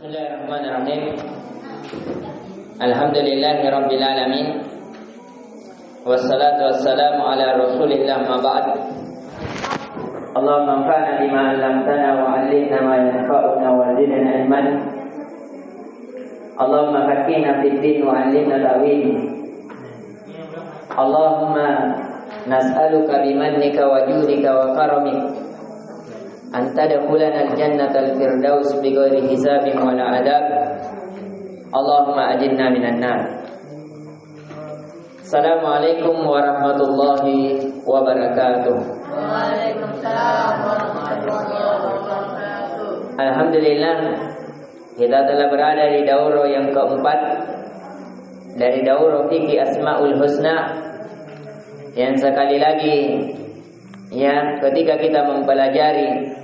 Bismillahirrahmanirrahim. Alhamdulillahirabbil alamin. Wassalatu wassalamu ala Rasulillah ma ba'd. Allahumma anfa'na bima 'allamtana wa 'allimna ma yanfa'una wa zidna ilman. Allahumma faqqihna fid din wa 'allimna ta'wil. Allahumma nas'aluka bimannika wa judika wa karamik an tadkhulana al-jannatal firdaus bighairi hisabin wala adab. Allahumma ajirna minan nar. Assalamualaikum warahmatullahi wabarakatuh. Waalaikumsalam warahmatullahi wabarakatuh. Alhamdulillah, kita telah berada di daurah yang keempat dari daurah fikih Asmaul Husna, yang sekali lagi ya, ketika kita mempelajari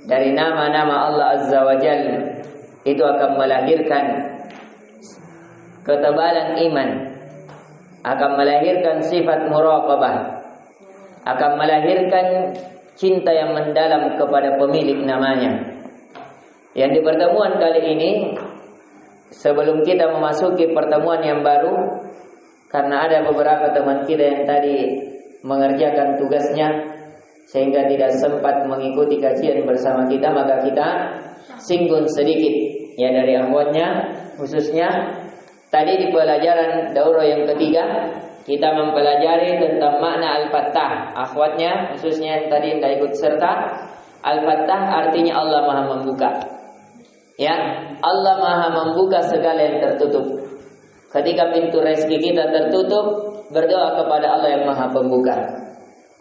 dari nama-nama Allah Azza wa Jalla, itu akan melahirkan ketebalan iman, akan melahirkan sifat muraqabah, akan melahirkan cinta yang mendalam kepada pemilik namanya. Yang di pertemuan kali ini, sebelum kita memasuki pertemuan yang baru, karena ada beberapa teman kita yang tadi mengerjakan tugasnya sehingga tidak sempat mengikuti kajian bersama kita, maka kita singgung sedikit ya dari akhwatnya. Khususnya tadi di pelajaran daurah yang ketiga kita mempelajari tentang makna Al-Fattah. Akhwatnya khususnya yang tadi tidak ikut serta, Al-Fattah artinya Allah Maha Membuka. Ya, Allah Maha Membuka segala yang tertutup. Ketika pintu rezeki kita tertutup, berdoa kepada Allah yang Maha Pembuka.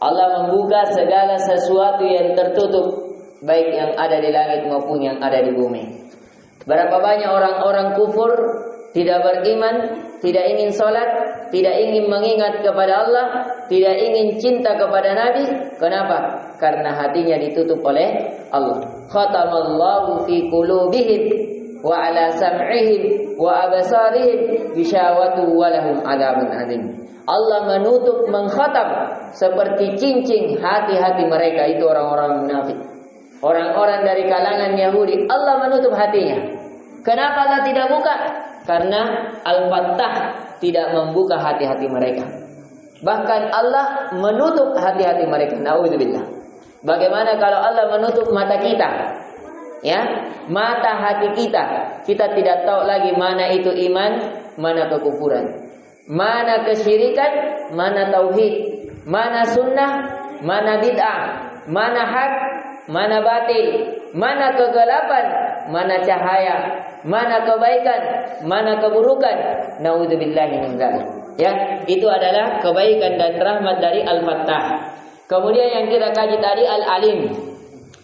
Allah membuka segala sesuatu yang tertutup, baik yang ada di langit maupun yang ada di bumi. Berapa banyak orang-orang kufur, tidak beriman, tidak ingin sholat, tidak ingin mengingat kepada Allah, tidak ingin cinta kepada Nabi. Kenapa? Karena hatinya ditutup oleh Allah. Khatamallahu fi qulubihim wa ala sam'ihim wa absarihim bisyawatu wa lahum adzabun adzim. Allah menutup, mengkhatam seperti cincin hati-hati mereka, itu orang-orang munafik, orang-orang dari kalangan Yahudi. Allah menutup hatinya. Kenapa Allah tidak buka? Karena Al-Fattah tidak membuka hati-hati mereka. Bahkan Allah menutup hati-hati mereka. Na'udzubillah. Bagaimana kalau Allah menutup mata kita? Ya, mata hati kita. Kita tidak tahu lagi mana itu iman, mana kekufuran, mana kesyirikan, mana tauhid, mana sunnah, mana bid'ah, mana hak, mana batil, mana kegelapan, mana cahaya, mana kebaikan, mana keburukan. Naudzubillahi min dzalik. Ya, itu adalah kebaikan dan rahmat dari Al-Fattah. Kemudian yang kita kaji tadi Al-Alim.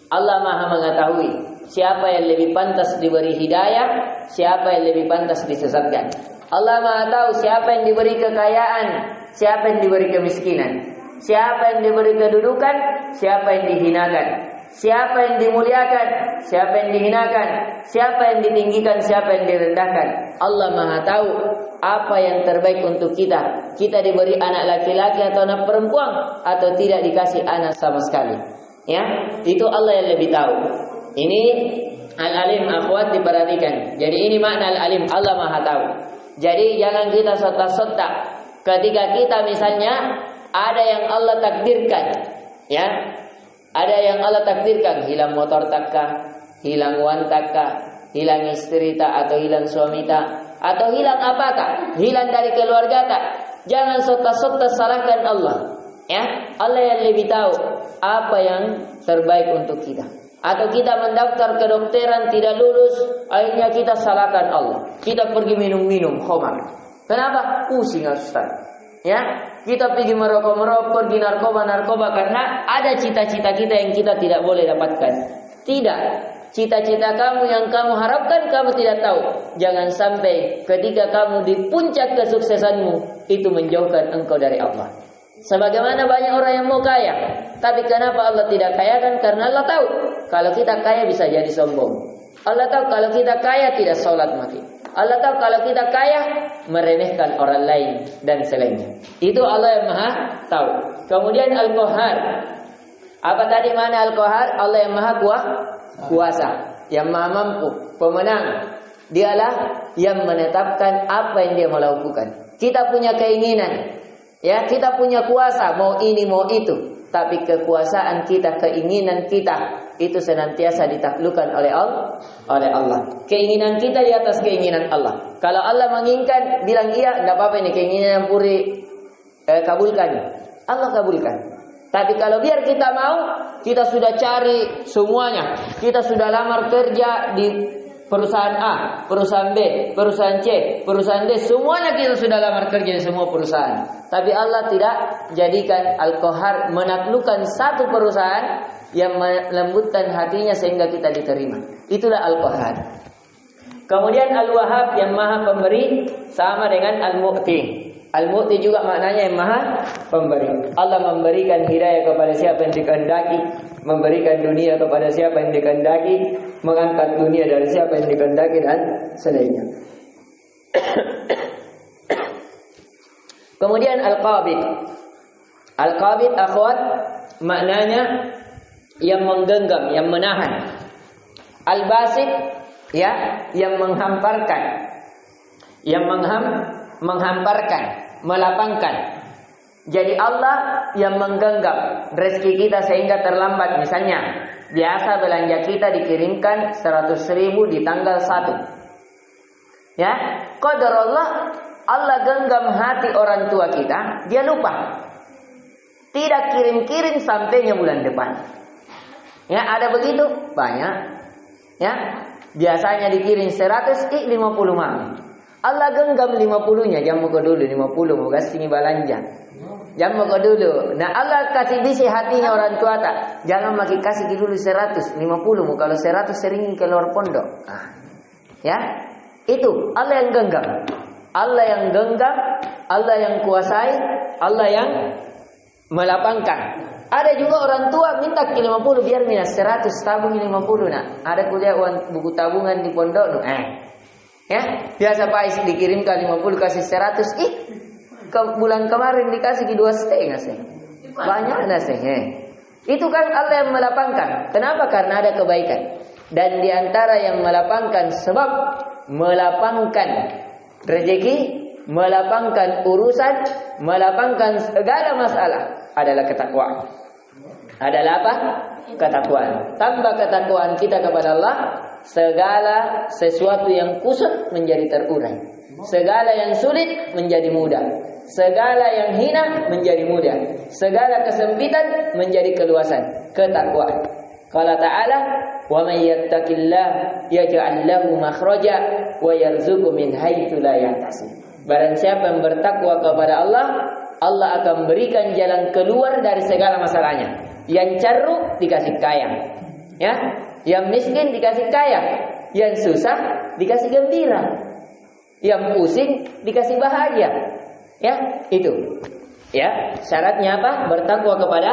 Allah Maha mengetahui siapa yang lebih pantas diberi hidayah, siapa yang lebih pantas disesatkan. Allah Maha tahu siapa yang diberi kekayaan, siapa yang diberi kemiskinan, siapa yang diberi kedudukan, siapa yang dihinakan, siapa yang dimuliakan, siapa yang dihinakan, siapa yang ditinggikan, siapa yang direndahkan. Allah Maha tahu apa yang terbaik untuk kita. Kita diberi anak laki-laki atau anak perempuan, atau tidak dikasih anak sama sekali. Ya, itu Allah yang lebih tahu. Ini Al-Alim, akhwat, diperhatikan. Jadi ini makna Al-Alim, Allah Maha tahu. Jadi jangan kita sota-sota ketika kita misalnya ada yang Allah takdirkan, ya, ada yang Allah takdirkan, hilang motor takkah, hilang uang takkah, hilang istri tak, atau hilang suami tak, atau hilang apakah, hilang dari keluarga tak. Jangan sota-sota salahkan Allah, ya. Allah yang lebih tahu apa yang terbaik untuk kita. Atau kita mendaftar kedokteran tidak lulus, akhirnya kita salahkan Allah. Kita pergi minum-minum khamar. Kenapa? Pusing Ustaz. Ya, kita pergi merokok-merokok, pergi narkoba-narkoba karena ada cita-cita kita yang kita tidak boleh dapatkan. Tidak. Cita-cita kamu yang kamu harapkan kamu tidak tahu. Jangan sampai ketika kamu di puncak kesuksesanmu itu menjauhkan engkau dari Allah. Sebagaimana banyak orang yang mau kaya, tapi kenapa Allah tidak kayakan? Karena Allah tahu kalau kita kaya bisa jadi sombong. Allah tahu kalau kita kaya tidak sholat mati. Allah tahu kalau kita kaya meremehkan orang lain dan selainnya. Itu Allah yang Maha tahu. Kemudian Al-Qahhar. Apa tadi mana Al-Qahhar? Allah yang Maha kuasa. yang Maha Mampu, pemenang. Dialah yang menetapkan apa yang Dia mau lakukan. Kita punya keinginan, ya, kita punya kuasa, mau ini mau itu. Tapi kekuasaan kita, keinginan kita itu senantiasa ditaklukkan oleh Allah. Keinginan kita di atas keinginan Allah. Kalau Allah menginginkan, bilang iya, tidak apa-apa ini keinginan yang Puri kabulkan. Allah kabulkan. Tapi kalau biar kita mau, kita sudah cari semuanya. Kita sudah lamar kerja di perusahaan A, perusahaan B, perusahaan C, perusahaan D, semuanya kita sudah lamar kerja di semua perusahaan. Tapi Allah tidak jadikan Al-Qahhar menaklukkan satu perusahaan yang melembutkan hatinya sehingga kita diterima. Itulah Al-Qahhar. Kemudian Al-Wahhab yang Maha Pemberi sama dengan Al-Mu'ti. Al-Mu'ti juga maknanya yang Maha Pemberi. Allah memberikan hidayah kepada siapa yang dikehendaki, memberikan dunia kepada siapa yang dikehendaki, mengangkat dunia dari siapa yang dikehendaki dan selainnya. Kemudian Al-Qabid. Al-Qabid akhwat maknanya yang menggenggam, yang menahan. Al-Basit ya, yang menghamparkan. Yang menghamparkan, melapangkan. Jadi Allah yang menggenggam rezeki kita sehingga terlambat. Misalnya, biasa belanja kita dikirimkan 100.000 di tanggal 1. Ya, qadar Allah genggam hati orang tua kita, dia lupa. Tidak kirim-kirim sampainya bulan depan. Ya, ada begitu? Banyak. Ya, biasanya dikirim 100, 50 mami. Allah genggam 50-nya, jangan mau dulu 50 mau kasih balanja. Jangan mau dulu. Nah, Allah kasih bisi hatinya orang tua tak. Jangan makin kasih dulu 100, 50 mau kalau 100 sering keluar pondok. Ya. Itu Allah yang genggam. Allah yang genggam, Allah yang kuasai, Allah yang melapangkan. Ada juga orang tua minta ke 50 biar minus 100 tabung 50 nak. Ada kuliah uang buku tabungan di pondok Ya, biasa Pak dikirimkan 50 kasih 100. Bulan kemarin dikasih di 2,5 sih. Banyak sih. Itu kan Allah yang melapangkan. Kenapa? Karena ada kebaikan. Dan diantara yang melapangkan sebab melapangkan rezeki, melapangkan urusan, melapangkan segala masalah adalah ketakwaan. Adalah apa? Ketakwaan. Tambah ketakwaan kita kepada Allah, segala sesuatu yang kusut menjadi terurai. Segala yang sulit menjadi mudah. Segala yang hina menjadi mudah. Segala kesempitan menjadi keluasan. Ketakwaan. Qala ta'ala, "Wa may yattaqillah yaj'al lahu makhraja wa yarzuqhu min haitsu la yahtasib." Barang siapa yang bertakwa kepada Allah, Allah akan berikan jalan keluar dari segala masalahnya. Yang caruk dikasih kaya. Ya, yang miskin dikasih kaya, yang susah dikasih gembira, yang pusing dikasih bahagia. Ya, itu. Ya, syaratnya apa? Bertakwa kepada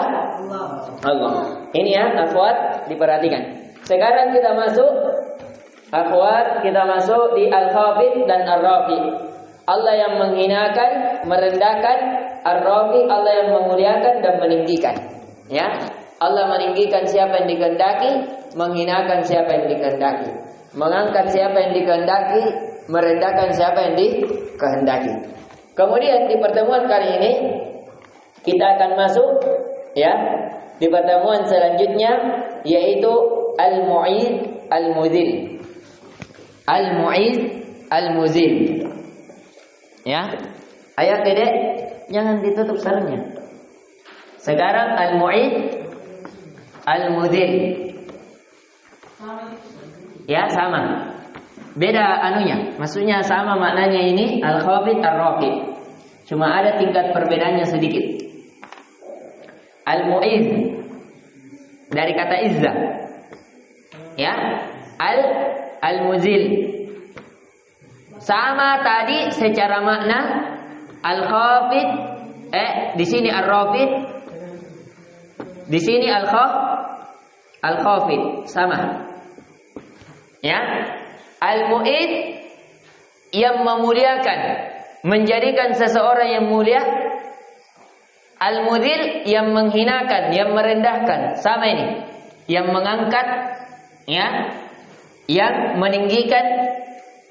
Allah. Ini ya, akhwat, diperhatikan. Sekarang kita masuk di Al-Khafid dan Ar-Rafi. Allah yang menghinakan, merendahkan, Ar-Rafi Allah yang memuliakan dan meninggikan. Ya. Allah meninggikan siapa yang dikehendaki, menghinakan siapa yang dikehendaki, mengangkat siapa yang dikehendaki, merendahkan siapa yang dikehendaki. Kemudian di pertemuan kali ini kita akan masuk ya di pertemuan selanjutnya, yaitu Al-Mu'id Al-Muzil. Al-Mu'id Al-Muzil. Ya. Ayat Dedek jangan ditutup sarungnya. Sekarang Al-Mu'id Al-Muzil. Ya, sama. Beda anunya. Maksudnya sama maknanya ini Al-Khafid Ar-Rafi. Cuma ada tingkat perbedaannya sedikit. Al-Mu'id dari kata izzah. Ya. Al-Muzil. Sama tadi secara makna Al-Khafid di sini Ar-Rafi, di sini Al-Khafid sama. Ya. Al-Mu'id yang memuliakan, menjadikan seseorang yang mulia. Al-Muzil yang menghinakan, yang merendahkan. Sama ini. Yang mengangkat, ya, yang meninggikan,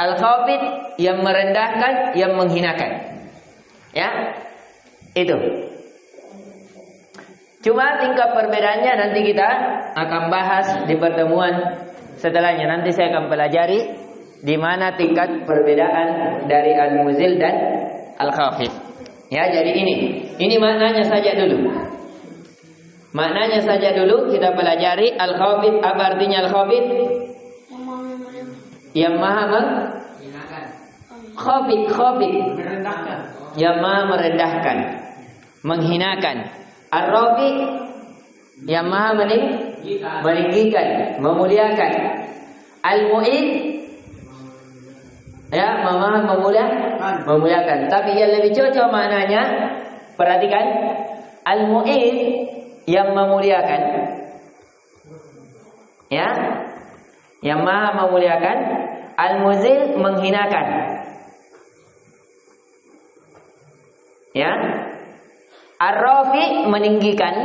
al-khafid yang merendahkan, yang menghinakan. Ya, itu. Cuma tingkat perbedaannya nanti kita akan bahas di pertemuan setelahnya. Nanti saya akan pelajari di mana tingkat perbedaan dari al-muzil dan al-khafid. Ya, jadi ini maknanya saja dulu. Maknanya saja dulu kita pelajari al-khafid. Apa artinya al-khafid? Yang maha menghinakan. Khafid merendahkan. Yang maha merendahkan, menghinakan. Ar-rafi yang maha meninggikan, memuliakan. Al-mu'id ya maha memuliakan. Tapi yang lebih cocok maknanya, perhatikan, al-mu'id yang memuliakan, ya, yang maha memuliakan. Al-muzil menghinakan, ya. Ar-rafi meninggikan,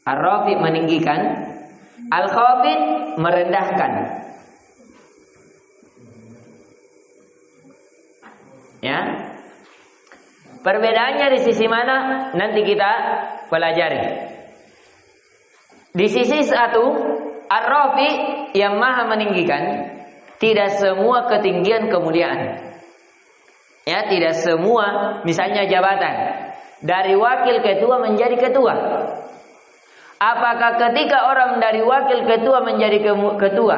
ar-rafi meninggikan. Al-khafid merendahkan, ya. Perbedaannya di sisi mana nanti kita pelajari. Di sisi satu, ar-rafi yang maha meninggikan, tidak semua ketinggian kemuliaan. Ya, tidak semua, misalnya jabatan dari wakil ketua menjadi ketua. Apakah ketika orang dari wakil ketua menjadi ketua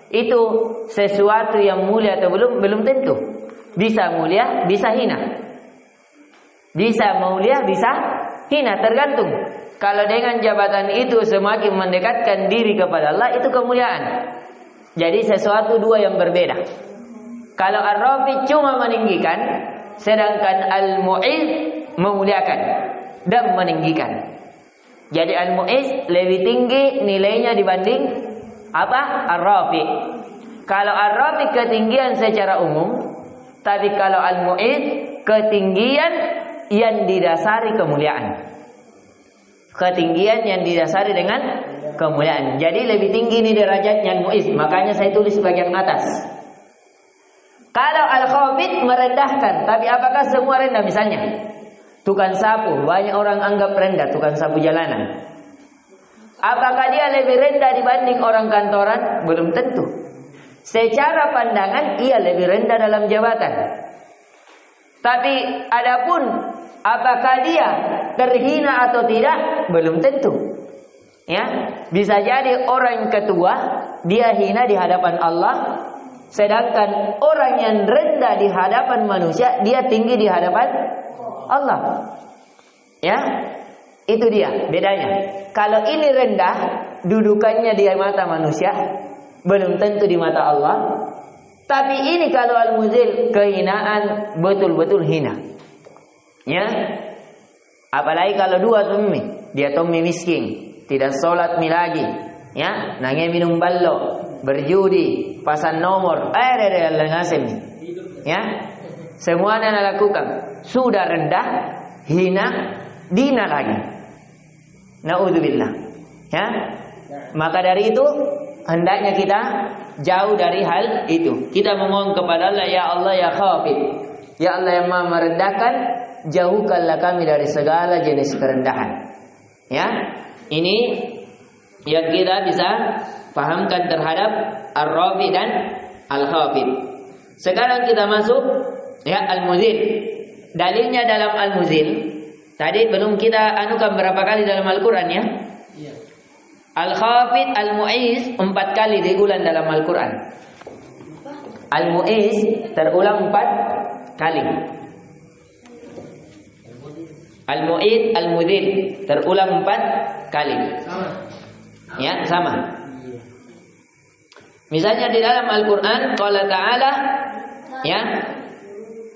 itu sesuatu yang mulia atau belum? Belum tentu. Bisa mulia, bisa hina. Bisa mulia, bisa hina, tergantung. Kalau dengan jabatan itu semakin mendekatkan diri kepada Allah, itu kemuliaan. Jadi sesuatu dua yang berbeda. Kalau ar-rafi cuma meninggikan, sedangkan al-mu'iz memuliakan dan meninggikan. Jadi al-mu'iz lebih tinggi nilainya dibanding apa? Ar-rafi. Kalau ar-rafi ketinggian secara umum, tapi kalau al-mu'iz ketinggian yang didasari kemuliaan. Ketinggian yang didasari dengan kemuliaan. Jadi lebih tinggi ini derajatnya al-mu'iz. Makanya saya tulis bagian atas. Kalau al-khafid merendahkan, tapi apakah semua rendah? Misalnya tukang sapu, banyak orang anggap rendah tukang sapu jalanan. Apakah dia lebih rendah dibanding orang kantoran? Belum tentu. Secara pandangan ia lebih rendah dalam jabatan. Tapi adapun apakah dia terhina atau tidak? Belum tentu. Ya, bisa jadi orang ketua dia hina di hadapan Allah. Sedangkan orang yang rendah di hadapan manusia, dia tinggi di hadapan Allah. Ya, itu dia bedanya. Kalau ini rendah, dudukannya di mata manusia, belum tentu di mata Allah. Tapi ini kalau al-muzil, kehinaan betul-betul hina. Ya, apalagi kalau dua tommi, dia tommi miskin, tidak sholat lagi. Ya, nangis minum ballo, berjudi, pasang nomor, Allah ngasih. Ya, semuanya lakukan. Sudah rendah, hina, dina lagi. Naudzubillah. Ya, maka dari itu hendaknya kita jauh dari hal itu. Kita memohon kepada Allah, ya Allah ya khafid, ya Allah yang maha merendahkan, jauhkanlah kami dari segala jenis kerendahan. Ya, ini yang kita bisa pahamkan terhadap ar-rafi dan al-khafid. Sekarang kita masuk ya al-muzil. Dalilnya dalam al-muzil. Tadi belum kita anukan berapa kali dalam Al-Quran ya? Al-khafid, al-mu'iz 4 kali diulang dalam Al-Quran. Al-mu'iz terulang 4 kali. Al-mu'id, al-muzil terulang 4 kali. Ya, sama. Misalnya di dalam Al-Quran, qala ta'ala, ya,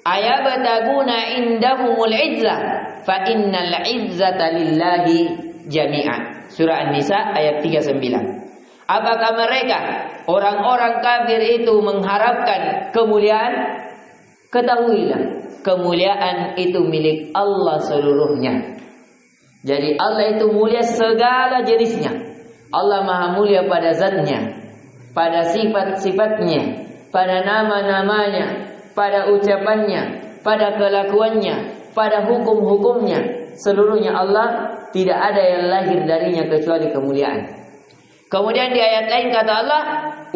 ayabtaguna indahumul izzah, fa innal izzata lillahi jami'an. Surah An-Nisa ayat 39. Apakah mereka orang-orang kafir itu mengharapkan kemuliaan? Ketahuilah, kemuliaan itu milik Allah seluruhnya. Jadi Allah itu mulia segala jenisnya. Allah maha mulia pada zatnya, pada sifat-sifatnya, pada nama-namanya, pada ucapannya, pada kelakuannya, pada hukum-hukumnya. Seluruhnya Allah, tidak ada yang lahir darinya kecuali kemuliaan. Kemudian di ayat lain kata Allah,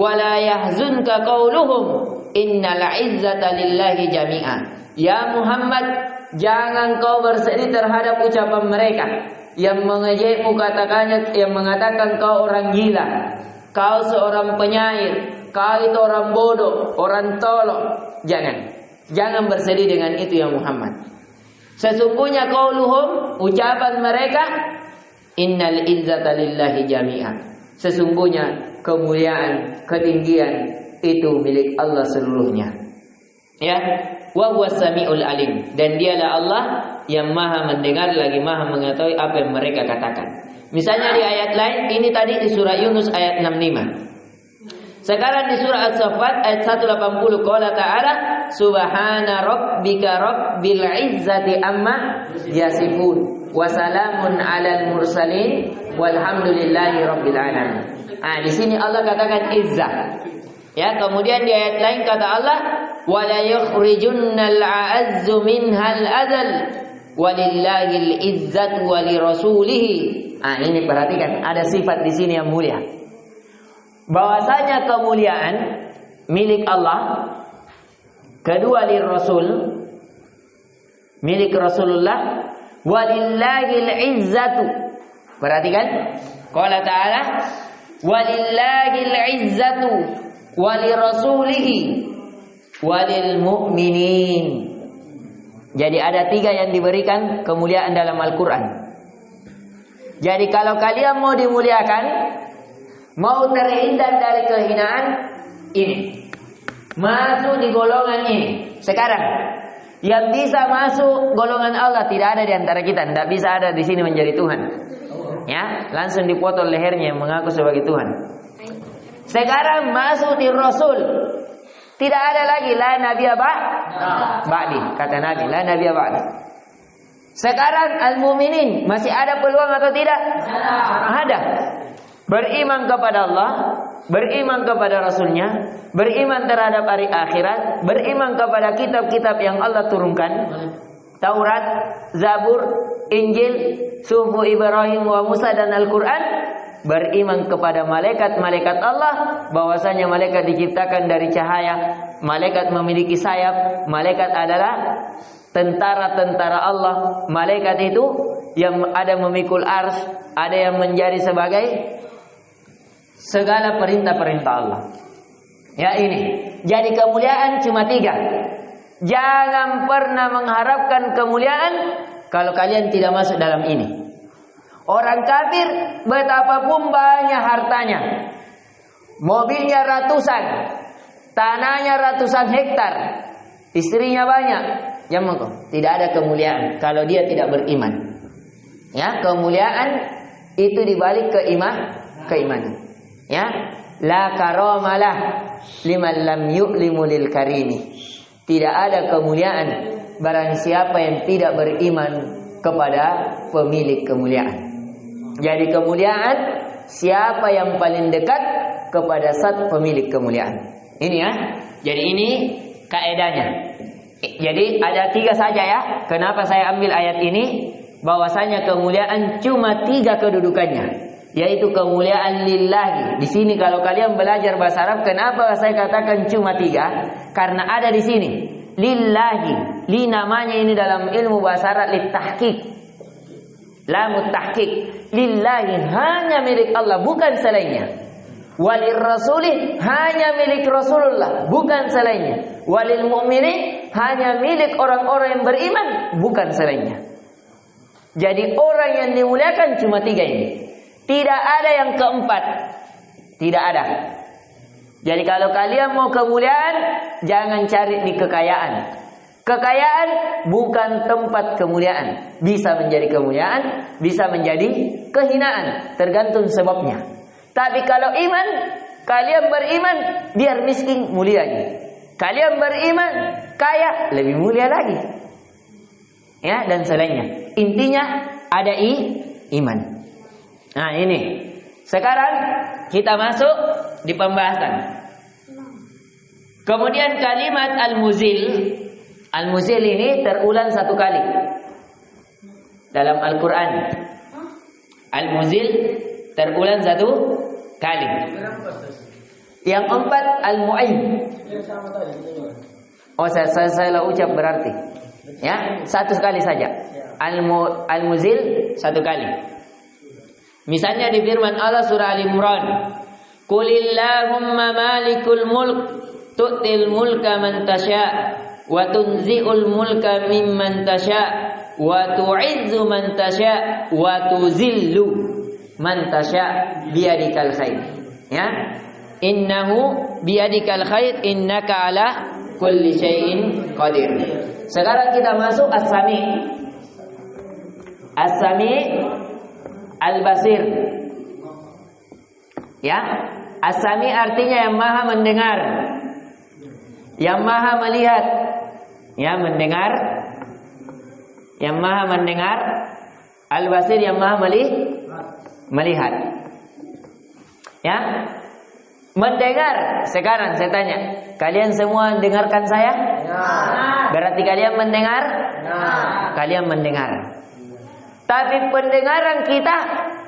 wala yahzunka qauluhum innal izzata lillahi jami'a. Ya Muhammad, jangan kau bersedih terhadap ucapan mereka yang mengejekmu, yang mengatakan kau orang gila, kau seorang penyair, kau itu orang bodoh, orang tolol. Jangan bersedih dengan itu ya Muhammad. Sesungguhnya qauluhum, ucapan mereka, innal izzata lillahi jami'a. Sesungguhnya kemuliaan, ketinggian itu milik Allah seluruhnya. Ya, wa huwas samiul alim, dan dialah Allah yang maha mendengar lagi maha mengetahui apa yang mereka katakan. Misalnya di ayat lain, ini tadi di surah Yunus ayat 65. Sekarang di surah As-Saffat ayat 180, qala ta'ala subhana rabbika rabbil izzati amma yasifun wa salamun 'alal mursalin walhamdulillahi rabbil alamin. Di sini Allah katakan izzah. Ya, kemudian di ayat lain kata Allah wala yukhrijunnal a'azzu minhal adzal walillahil izzatu walirasulihi. Ini perhatikan, ada sifat di sini yang mulia. Bahwasanya kemuliaan milik Allah, kedua li Rasul, milik Rasulullah, walillahil izzatu. Perhatikan, qala ta'ala walillahil izzatu walirasulihi walil mu'minin. Jadi ada 3 yang diberikan kemuliaan dalam Al-Quran. Jadi kalau kalian mau dimuliakan, mau terhindar dari kehinaan, ini masuk di golongan ini. Sekarang yang bisa masuk golongan Allah tidak ada di antara kita, tidak bisa ada di sini menjadi Tuhan. Ya, langsung dipotong lehernya yang mengaku sebagai Tuhan. Sekarang masuk di Rasul, tidak ada lagi la nabiyya ba'di, kata Nabi, la nabiyya ba'di. Sekarang al-mu'minin masih ada peluang atau tidak? Ada. Beriman kepada Allah, beriman kepada Rasulnya, beriman terhadap hari akhirat, beriman kepada kitab-kitab yang Allah turunkan, Taurat, Zabur, Injil, Suhuf Ibrahim wa Musa dan Al-Quran. Beriman kepada malaikat-malaikat Allah, bahwasanya malaikat diciptakan dari cahaya, malaikat memiliki sayap, malaikat adalah tentara-tentara Allah. Malaikat itu yang ada memikul ars, ada yang menjadi sebagai segala perintah-perintah Allah. Ya, ini. Jadi kemuliaan cuma 3. Jangan pernah mengharapkan kemuliaan kalau kalian tidak masuk dalam ini. Orang kafir betapapun banyak hartanya, mobilnya ratusan, tanahnya ratusan hektar, istrinya banyak, tidak ada kemuliaan kalau dia tidak beriman. Ya, kemuliaan itu dibalik keimanan. Ya, la karamalah liman lam yu'limu lil karimi. Tidak ada kemuliaan barang siapa yang tidak beriman kepada pemilik kemuliaan. Jadi kemuliaan siapa yang paling dekat kepada zat pemilik kemuliaan. Ini ya. Jadi ini kaedahnya. Jadi ada 3 saja ya. Kenapa saya ambil ayat ini? Bahwasanya kemuliaan cuma 3 kedudukannya, yaitu kemuliaan lillahi. Di sini kalau kalian belajar bahasa Arab, kenapa saya katakan cuma 3? Karena ada di sini lillahi. Li namanya ini dalam ilmu bahasa Arab litahqiq. Lamut tahqiq. Lillahi, hanya milik Allah, bukan selainnya. Walir rasuli, hanya milik Rasulullah, bukan selainnya. Walil mu'minin, hanya milik orang-orang yang beriman, bukan selainnya. Jadi orang yang dimuliakan cuma 3 ini. Tidak ada yang keempat. Tidak ada. Jadi kalau kalian mau kemuliaan, jangan cari di kekayaan. Kekayaan bukan tempat kemuliaan. Bisa menjadi kemuliaan, bisa menjadi kehinaan, tergantung sebabnya. Tapi kalau iman, kalian beriman, biar miskin mulia. Kalian beriman, kaya, lebih mulia lagi. Ya, dan selainnya. Intinya ada iman. Nah, ini. Sekarang kita masuk di pembahasan. Kemudian kalimat al-muzil. Al-muzil ini terulang 1 kali dalam Al-Quran. Al-muzil terulang 1 kali. Yang 4 al-mu'in. Oh, saya salah ucap berarti. Ya, 1 kali saja. Al-muzil 1 kali. Misalnya di firman Allah surah Al-Imran, "Qulillahumma malikul mulk tu'til mulka man tasha' wa tunzi'ul mulka mimman tasha' wa tu'izzu man tasha' wa tuzillu man tasha' biyadikal khair." Ya. Innahu biyadikal khair innaka ala kulli syai'in qadir. Sekarang kita masuk As-Sami. As-Sami Al-Basir. Ya, As-Sami artinya yang maha mendengar, yang maha melihat. Ya, mendengar, yang maha mendengar. Al-Basir yang maha melihat. Ya, mendengar. Sekarang saya tanya, kalian semua dengarkan saya? Ya. Berarti kalian mendengar? Ya. Kalian mendengar. Tapi pendengaran kita,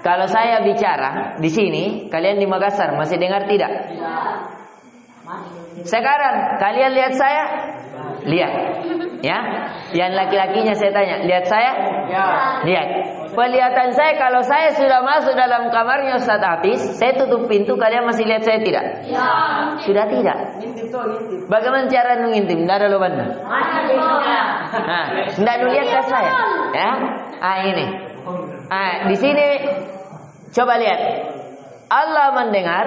kalau saya bicara di sini, kalian di Makassar masih dengar tidak? Ya. Sekarang kalian lihat saya? Lihat. Ya. Yang laki-lakinya saya tanya, lihat saya? Ya. Lihat. Penglihatan saya, kalau saya sudah masuk dalam kamarnya Ustaz Hafiz, saya tutup pintu, kalian masih lihat saya tidak? Ya. Sudah tidak. Bagaimana cara ngintip? Tidak ada lubangnya. Nah, tidak lihat ke saya. Ya. Ini. Di sini coba lihat. Allah mendengar,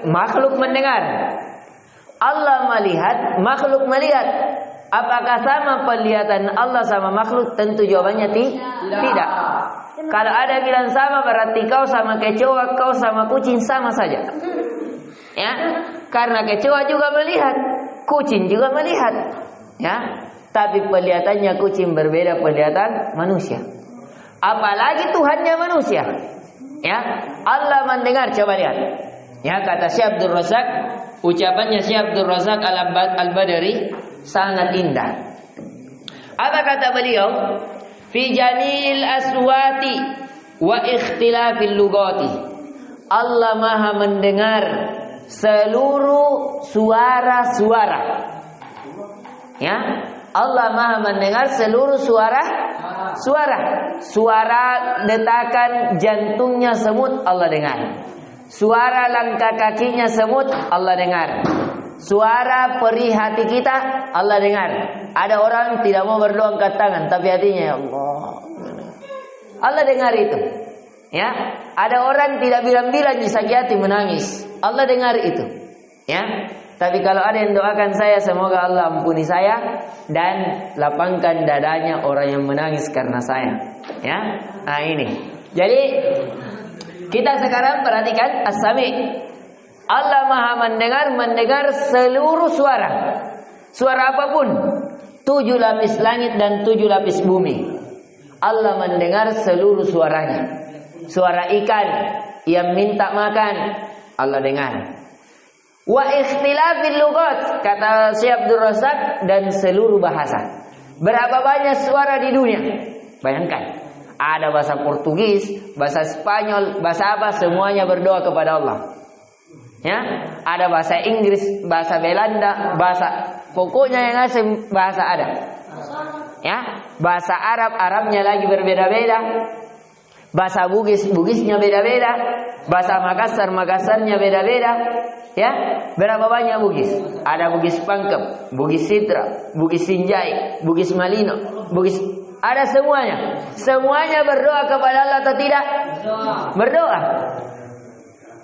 makhluk mendengar. Allah melihat, makhluk melihat. Apakah sama penglihatan Allah sama makhluk? Tentu jawabannya tidak. Kalau ada bilang sama, berarti kau sama kecoa, kau sama kucing sama saja. Ya, karena kecoa juga melihat, kucing juga melihat. Ya, tapi penglihatannya kucing berbeda penglihatan manusia. Apalagi Tuhannya manusia. Ya, Allah mendengar. Coba lihat. Ya, kata Syekh Abdul Razak, ucapannya Syekh Abdul Razak Al-Badri sangat indah. Apa kata beliau? Fi jamil aswati wa ikhtilafil lugati. Allah Maha mendengar seluruh suara-suara. Ya, Allah Maha mendengar seluruh suara. Suara detakan jantungnya semut Allah dengar. Suara langkah kakinya semut Allah dengar. Suara perih hati kita Allah dengar. Ada orang tidak mau berdoa angkat tangan, tapi hatinya ya Allah. Allah dengar itu. Ya, ada orang tidak bilang-bilang sakit hati menangis. Allah dengar itu. Ya. Tapi kalau ada yang doakan saya, semoga Allah ampuni saya dan lapangkan dadanya orang yang menangis karena saya. Ya. Nah, ini. Jadi kita sekarang perhatikan As-Sami. Allah Maha mendengar seluruh suara. Suara apapun. 7 lapis langit dan 7 lapis bumi. Allah mendengar seluruh suaranya. Suara ikan yang minta makan, Allah dengar. Wa ikhtilafil lugat, kata Syekh Abdul Razak, dan seluruh bahasa. Berapa banyak suara di dunia? Bayangkan. Ada bahasa Portugis, bahasa Spanyol, bahasa apa, semuanya berdoa kepada Allah. Ya, ada bahasa Inggris, bahasa Belanda, bahasa pokoknya yang asing bahasa ada. Ya, bahasa Arabnya lagi berbeda-beda. Bahasa Bugisnya beda-beda. Bahasa Makassarnya beda-beda. Ya, berapa banyak Bugis? Ada Bugis Pangkep, Bugis Sitra, Bugis Sinjai, Bugis Malino, Bugis, ada semuanya. Semuanya berdoa kepada Allah atau tidak? Berdoa.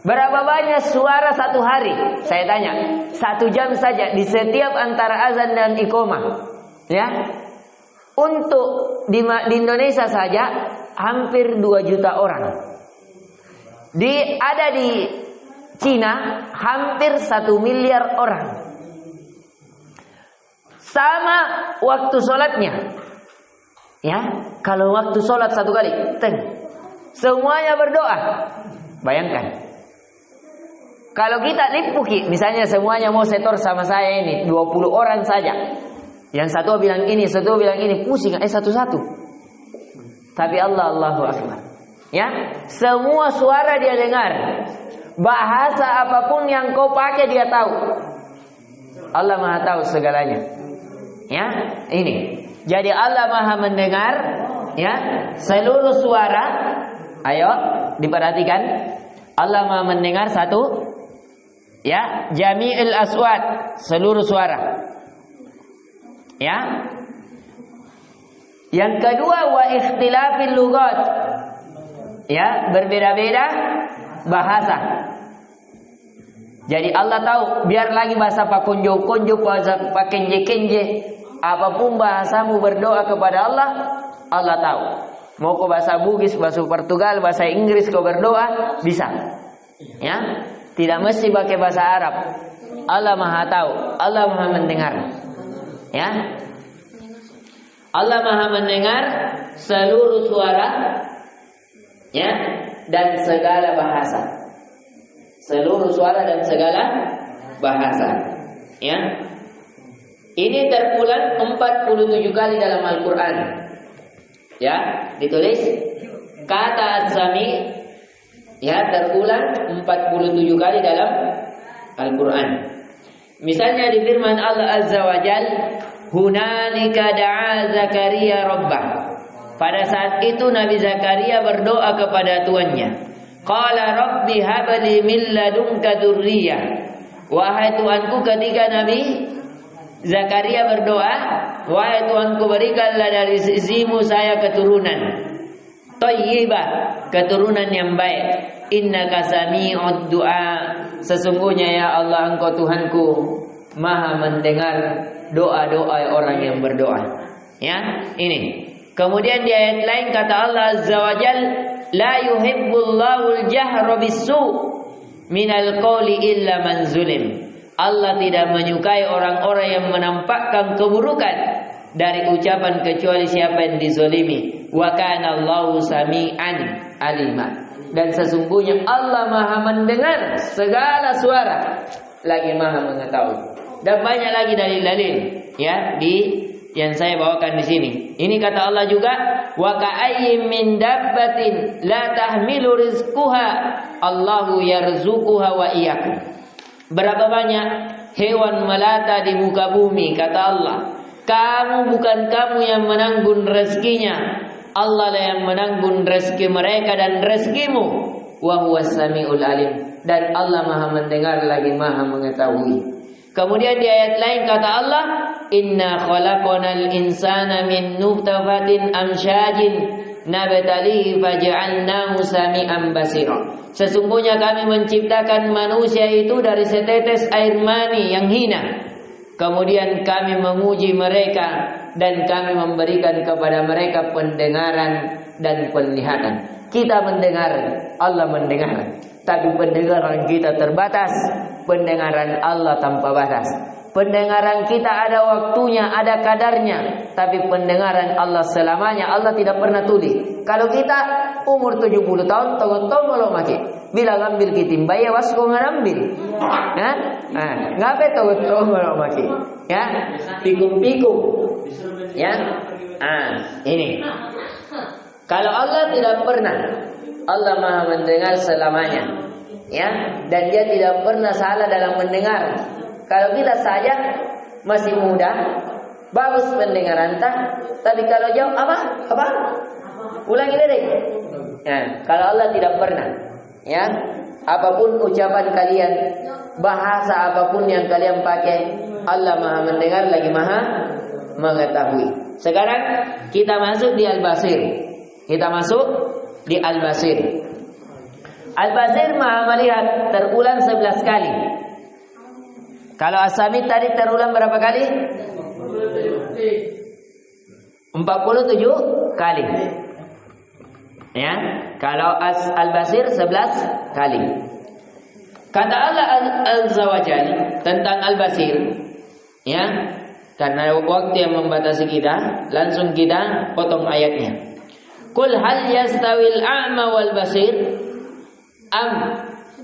Berapa banyak suara satu hari? Saya tanya. 1 jam saja di setiap antara azan dan iqamah. Ya. Untuk di Indonesia saja hampir 2 juta orang. Ada di Cina hampir 1 miliar orang. Sama waktu sholatnya. Ya, kalau waktu sholat 1 kali, semuanya berdoa. Bayangkan. Kalau kita lipuki, misalnya semuanya mau setor sama saya ini, 20 orang saja. Yang satu bilang ini, satu bilang ini, pusing satu-satu. Tapi Allahu Akbar. Ya, semua suara dia dengar. Bahasa apapun yang kau pakai dia tahu. Allah Maha tahu segalanya. Ya, ini. Jadi Allah Maha mendengar ya seluruh suara. Ayo diperhatikan. Allah Maha mendengar satu. Ya, jami'il aswat, seluruh suara. Ya. Yang kedua wa ikhtilafil lughat. Ya, berbeda-beda bahasa. Jadi Allah tahu, biar lagi bahasa pak konjo-konjo, bahasa pak kenje-kenje, apapun bahasamu berdoa kepada Allah, Allah tahu. Mau kau bahasa Bugis, bahasa Portugal, bahasa Inggris kau berdoa, bisa. Ya. Tidak mesti pakai bahasa Arab. Allah Maha tahu, Allah Maha mendengar. Ya. Allah Maha mendengar seluruh suara ya dan segala bahasa. Seluruh suara dan segala bahasa. Ya. Ini terpulang 47 kali dalam Al-Qur'an. Ya, ditulis kata As-Sami ya terulang 47 kali dalam Al-Quran. Misalnya di firman Allah Azza wa Jal, hunalika da'a Zakaria rabbah. Pada saat itu Nabi Zakaria berdoa kepada Tuannya. Qala rabbi habli min ladunka dzurriyyah. Wahai Tuanku, ketika Nabi Zakaria berdoa, wahai Tuanku, berikanlah dari sisimu saya keturunan thayyibah, keturunan yang baik. Innaka sami'ud du'a. Sesungguhnya ya Allah, Engkau Tuhanku Maha mendengar doa-doa orang yang berdoa. Ya, ini. Kemudian di ayat lain kata Allah Azza wa Jal, la yuhibbullahu al-jahra bis-su' minal qawli illa man zulim. Allah tidak menyukai orang-orang yang menampakkan keburukan dari ucapan kecuali siapa yang dizolimi. Wa kana Allahu sami'an alima. Dan sesungguhnya Allah Maha mendengar segala suara, lagi Maha mengetahui. Dan banyak lagi dalil-dalil ya di yang saya bawakan di sini. Ini kata Allah juga, wa ka'ayyin min dabbatin la tahmilu rizquha Allahu yarzuquha wa iyyakum. Berapa banyak hewan melata di muka bumi, kata Allah. Bukan kamu yang menanggung rezekinya, Allah lah yang menanggung rezeki mereka dan rezekimu. Wa huwas samiul alim. Dan Allah Maha mendengar lagi Maha mengetahui. Kemudian di ayat lain kata Allah, inna khalaqnal insana min nutfatin amsyajin nabtalihi faj'alnahu sami'an basira. Sesungguhnya kami menciptakan manusia itu dari setetes air mani yang hina. Kemudian kami menguji mereka dan kami memberikan kepada mereka pendengaran dan penglihatan. Kita mendengar, Allah mendengar. Tapi pendengaran kita terbatas, pendengaran Allah tanpa batas. Pendengaran kita ada waktunya, ada kadarnya, tapi pendengaran Allah selamanya. Allah tidak pernah tuli. Kalau kita umur 70 tahun, tahu-tahu malu maki. Bila ngambil kitimba ya wasko ngambil. Ya? Ngapain tahu-tahu malu maki? Ya, pikuk-pikuk. Ya, ini. Kalau Allah tidak pernah, Allah Maha mendengar selamanya. Ya, dan Dia tidak pernah salah dalam mendengar. Kalau kita saja masih muda, bagus pendengaran tapi kalau jauh apa? Ulangi deh. Ya, kalau Allah tidak pernah, ya, apapun ucapan kalian, bahasa apapun yang kalian pakai, Allah Maha mendengar lagi Maha mengetahui. Sekarang kita masuk di Al-Basir. Kita masuk di Al-Basir. Al-Basir Maha melihat terulang 11 kali. Kalau As-Sami tadi terulang berapa kali? 47 kali. Ya, kalau Al-Basir 11 kali. Kata Allah Azza wa Jalla tentang Al-Basir, ya, karena waktu yang membatasi kita, langsung kita potong ayatnya. Qul hal yastawil a'ma wal basir am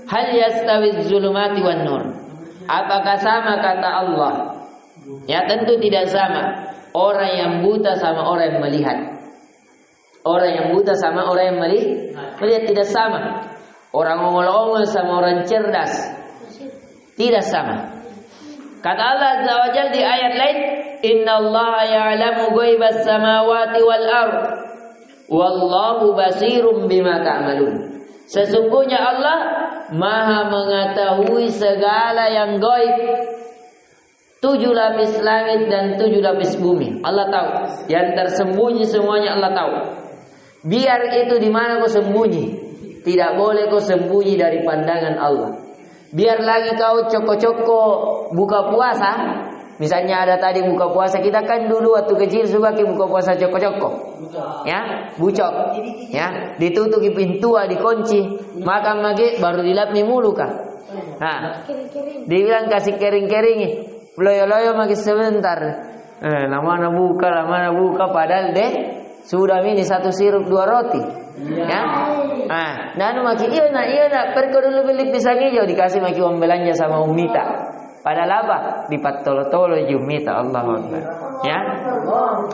Hal yastawi zulumati wan nur. Apakah sama kata Allah? Ya tentu tidak sama. Orang yang buta sama orang yang melihat. Orang yang buta sama orang yang melihat tidak sama. Orang ongol-ongol sama orang cerdas tidak sama. Kata Allah Azza wa Jalla di ayat lain, "Innallaha ya'lamu ghaibas samawati wal ard, wallahu basirum bima ta'malun." Sesungguhnya Allah Maha mengetahui segala yang gaib. 7 lapis langit dan 7 lapis bumi. Allah tahu. Yang tersembunyi semuanya Allah tahu. Biar itu di mana kau sembunyi, tidak boleh kau sembunyi dari pandangan Allah. Biar lagi kau coko-coko buka puasa. Misalnya ada tadi buka puasa, kita kan dulu waktu kecil suka buka puasa coko-coko. Ya, bucok. Ya, ditutup pintu, dikunci. Makan lagi baru dilapni mulu kah. Nah, dibilang kasih kering-kering. Loyo-loyo lagi sebentar. Lama buka padahal deh sudah ini 1 sirup 2 roti. Ya. Nah, makin iya nak pergi dulu beli pisang hijau dikasih maki uang belanja sama Umita. Padahal apa? Dipatolo-tolo Umita, Allahu Akbar. Ya.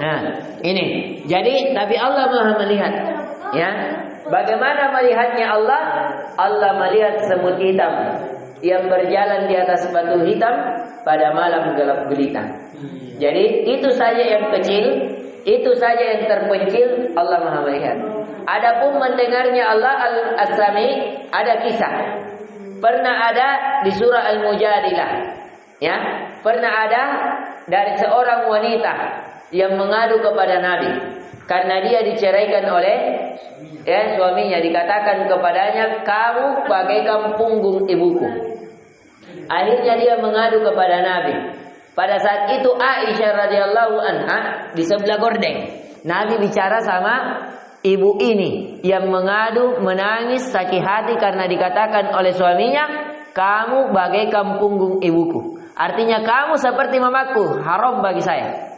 Nah, ini. Jadi tapi Allah Maha melihat. Ya. Bagaimana melihatnya Allah? Allah melihat semut hitam yang berjalan di atas batu hitam pada malam gelap gulita. Jadi itu saja yang kecil, itu saja yang terpencil Allah Maha melihat. Adapun mendengarnya Allah As-Sami, ada kisah. Pernah ada di surah Al-Mujadilah. Ya, pernah ada dari seorang wanita yang mengadu kepada Nabi karena dia diceraikan oleh suaminya. Dikatakan kepadanya, "Kamu bagaikan punggung ibuku." Akhirnya dia mengadu kepada Nabi. Pada saat itu Aisyah radhiyallahu anha di sebelah gordeng. Nabi bicara sama ibu ini yang mengadu, menangis, sakit hati karena dikatakan oleh suaminya, "Kamu bagaikan punggung ibuku." Artinya kamu seperti mamaku, haram bagi saya.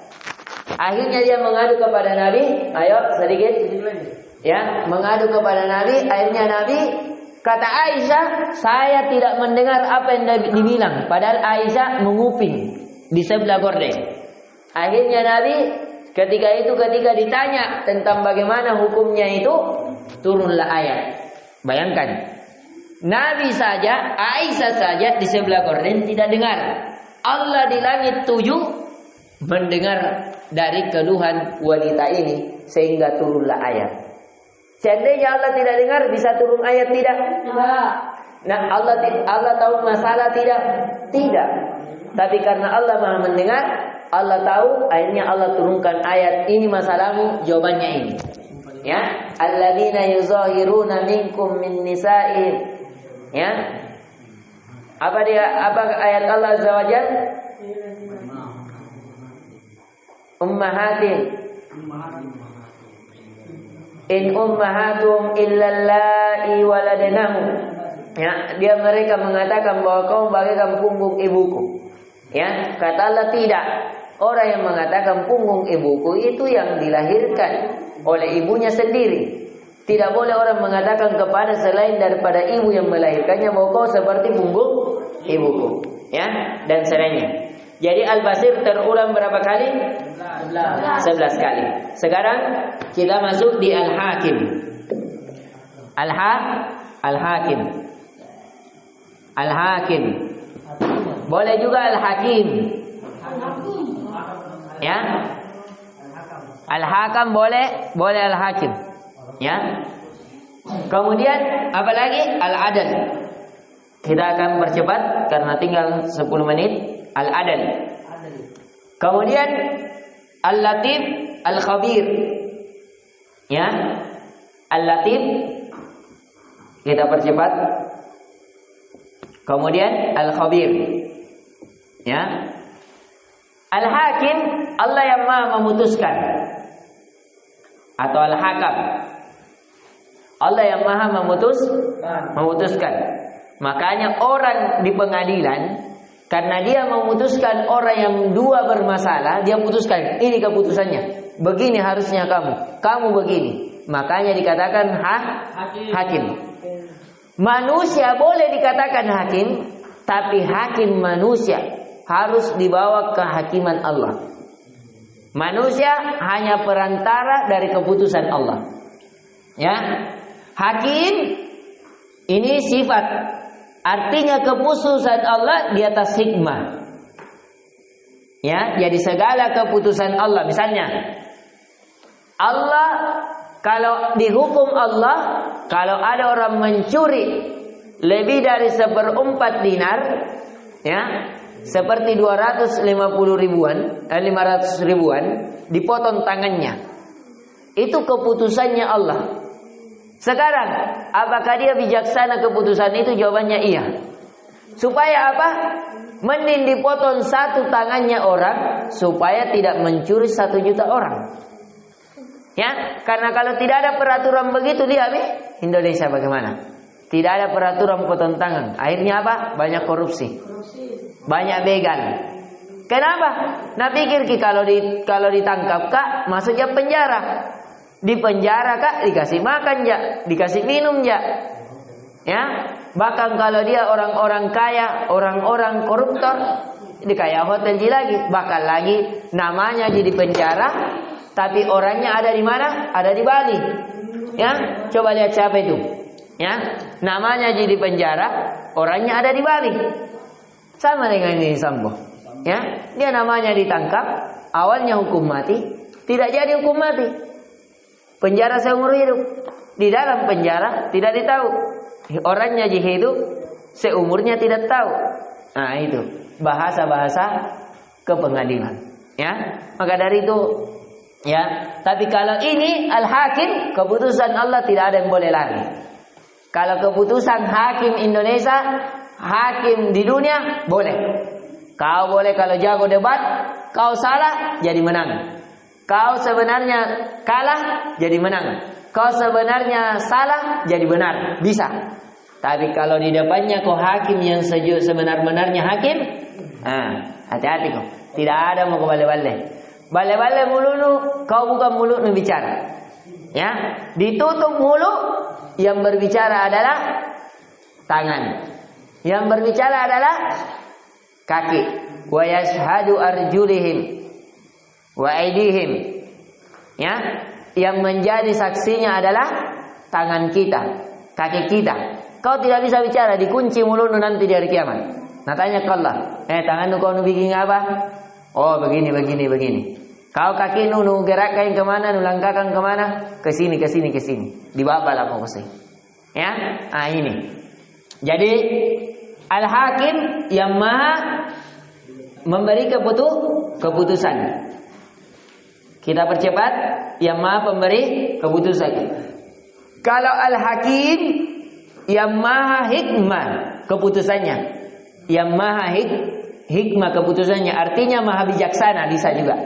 Akhirnya dia mengadu kepada Nabi. Ayo sedikit. Ya, mengadu kepada Nabi. Akhirnya Nabi kata Aisyah, "Saya tidak mendengar apa yang Nabi dibilang." Padahal Aisyah menguping di sebelah gordeng. Akhirnya Nabi ketika ditanya tentang bagaimana hukumnya itu, turunlah ayat. Bayangkan. Nabi saja, Aisyah saja di sebelah gorden tidak dengar. Allah di langit 7 mendengar dari keluhan wanita ini sehingga turunlah ayat. Seandainya Allah tidak dengar, bisa turun ayat tidak? Tidak. Nah, Allah tahu masalah tidak? Tidak. Tapi karena Allah Maha mendengar, Allah tahu, akhirnya Allah turunkan ayat ini masalahmu, jawabannya ini. Ya, alladzina yuzahiruna minkum min nisa'in. Ya. Apa ayat Allah Azza wa Jalla? Ummahatin. In ummahatum illa allai waladnahum. Ya, mereka mengatakan bahwa kaum bagaikan punggung ibuku. Ya, kata Allah tidak. Orang yang mengatakan punggung ibuku itu yang dilahirkan oleh ibunya sendiri. Tidak boleh orang mengatakan kepada selain daripada ibu yang melahirkannya bahwa kau seperti punggung ibuku, ya, dan selainnya. Jadi Al-Basir terulang berapa kali? 11 kali. Sekarang kita masuk di Al-Hakim. Al-Hakim. Al-Hakim. Boleh juga Al-Hakim. Ya. Al-Hakam boleh Al-Hakim. Ya. Kemudian apa lagi? Al-Adal. Kita akan percepat karena tinggal 10 menit. Al-Adal. Kemudian Al-Latif, Al-Khabir. Ya. Al-Latif kita percepat. Kemudian Al-Khabir. Ya. Al-Hakim, Allah yang Maha memutuskan. Atau Al-Hakam, Allah yang Maha memutuskan. Makanya orang di pengadilan, karena dia memutuskan orang yang dua bermasalah, dia putuskan ini keputusannya. Begini harusnya kamu begini. Makanya dikatakan hakim. Manusia boleh dikatakan hakim, tapi hakim manusia harus dibawa ke hakiman Allah. Manusia hanya perantara dari keputusan Allah. Ya, hakim ini sifat, artinya keputusan Allah di atas hikmah. Ya, jadi segala keputusan Allah, misalnya Allah, kalau dihukum Allah, kalau ada orang mencuri lebih dari 1/4 dinar, ya, seperti 250 ribuan, 500 ribuan, dipotong tangannya. Itu keputusannya Allah. Sekarang, apakah dia bijaksana keputusan itu? Jawabannya iya. Supaya apa? Mending dipotong satu tangannya orang, supaya tidak mencuri 1 juta orang. Ya, karena kalau tidak ada peraturan begitu, lihat Indonesia bagaimana? Tidak ada peraturan potong tangan. Akhirnya apa? Banyak korupsi. Banyak begal. Kenapa? Nah, pikir kalau ditangkap kak, masuknya penjara. Di penjara kak, dikasih makan ya, dikasih minum ya. Ya, bahkan kalau dia orang-orang kaya, orang-orang koruptor, di kayak hotel lagi, bahkan lagi namanya jadi penjara, tapi orangnya ada di mana? Ada di Bali. Ya, coba lihat siapa itu. Ya, namanya jadi penjara, orangnya ada di Bali. Sama dengan ini Sambo. Ya, dia namanya ditangkap, awalnya hukum mati, tidak jadi hukum mati. Penjara seumur hidup. Di dalam penjara tidak ditahu. Orangnya hidup, seumurnya tidak tahu. Nah, itu bahasa-bahasa ke pengadilan. Ya, maka dari itu, ya. Tapi kalau ini al-hakim, keputusan Allah tidak ada yang boleh lari. Kalau keputusan hakim Indonesia, hakim di dunia, boleh. Kau boleh kalau jago debat, kau salah jadi menang. Kau sebenarnya kalah jadi menang. Kau sebenarnya salah jadi benar. Bisa. Tapi kalau di depannya kau hakim yang sebenar-benarnya hakim, hati-hati kau. Tidak ada mau bale-bale. Bale-bale mulutmu, kau bukan mulutmu bicara. Ya, ditutup mulut, yang berbicara adalah tangan. Yang berbicara adalah kaki. Wa yashhadu arjulihim wa aydihim. Ya, yang menjadi saksinya adalah tangan kita, kaki kita. Kau tidak bisa bicara, dikunci mulutmu nanti di hari kiamat. Nah, tanya ke Allah, tanganmu kau bikin apa? Oh, begini. Kau kaki nu gerakkan kemana, nu langkahkan kemana? Ke sini. Dibawa lah mau kesini. Ya, ini. Jadi al-hakim yang maha memberi keputusan. Kita percepat, yang maha pemberi keputusan. Kalau al-hakim yang maha hikmah keputusannya, yang maha hikmah keputusannya, artinya maha bijaksana, bisa juga.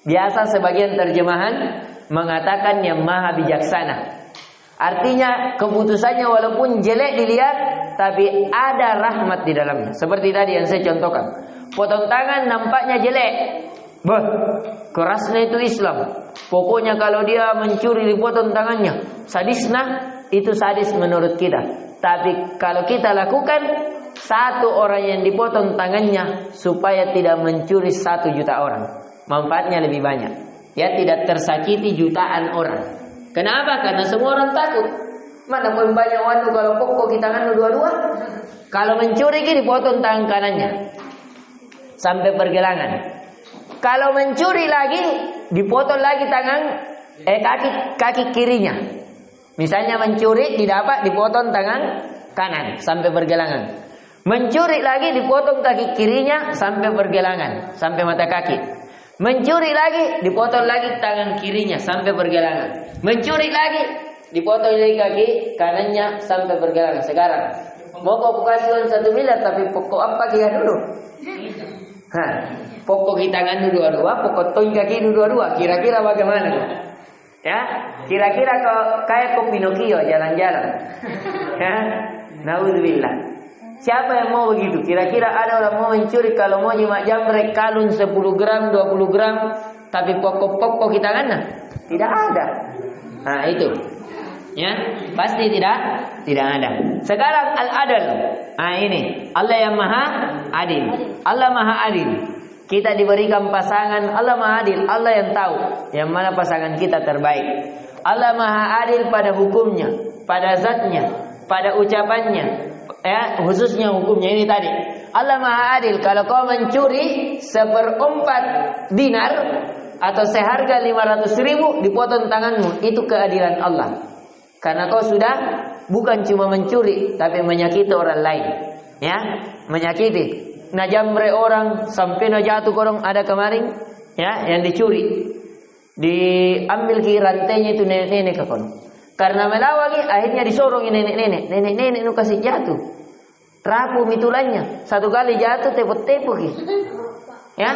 Biasa sebagian terjemahan mengatakan yang maha bijaksana. Artinya keputusannya walaupun jelek dilihat, tapi ada rahmat di dalamnya. Seperti tadi yang saya contohkan. Potong tangan nampaknya jelek. Kerasnya itu Islam. Pokoknya kalau dia mencuri dipotong tangannya. Sadisnya, itu sadis menurut kita. Tapi kalau kita lakukan, satu orang yang dipotong tangannya supaya tidak mencuri 1 juta orang. Manfaatnya lebih banyak. Ya, tidak tersakiti jutaan orang. Kenapa? Karena semua orang takut. Mana pun banyak waktu kalau pokok kita tangan dua-dua. Kalau mencuri dipotong tangan kanannya sampai pergelangan. Kalau mencuri lagi dipotong lagi tangan kaki kirinya. Misalnya mencuri didapat dipotong tangan kanan sampai pergelangan. Mencuri lagi dipotong kaki kirinya sampai pergelangan, sampai mata kaki. Mencuri lagi dipotong lagi tangan kirinya sampai pergelangan. Mencuri lagi dipotong lagi kaki kanannya sampai pergelangan. Sekarang mau kau kasih uang 1 miliar, tapi pokok apa kita dulu? Pokok kita tangan dua-dua, pokok toing kaki dua-dua. Kira-kira bagaimana? Ya, kira-kira kau kayak kau Pinocchio jalan-jalan. Ya, naudzubillah. Siapa yang mau begitu? Kira-kira ada orang mau mencuri kalau mau nyimak jamrek kalung 10 gram, 20 gram, tapi pokok-pokok kita tangan? Tidak ada. Nah, itu. Ya, pasti tidak ada. Sekarang al-adl. Ini Allah yang maha adil. Allah maha adil. Kita diberikan pasangan, Allah maha adil. Allah yang tahu yang mana pasangan kita terbaik. Allah maha adil pada hukumnya, pada zatnya, pada ucapannya, ya, khususnya hukumnya ini tadi. Allah maha adil. Kalau kau mencuri 1/4 dinar atau seharga 500.000 dipotong tanganmu, itu keadilan Allah. Karena kau sudah bukan cuma mencuri, tapi menyakiti orang lain, ya, menyakiti. Najamre orang sampai jatuh korong ada kemarin, ya, yang dicuri, diambil ke rantainya itu nenek-nenek ke kono. Karena melawagi, akhirnya disorong nenek-nenek nu kasih jatuh, rapuh mitulannya, satu kali jatuh tepuk-tepuk, ya.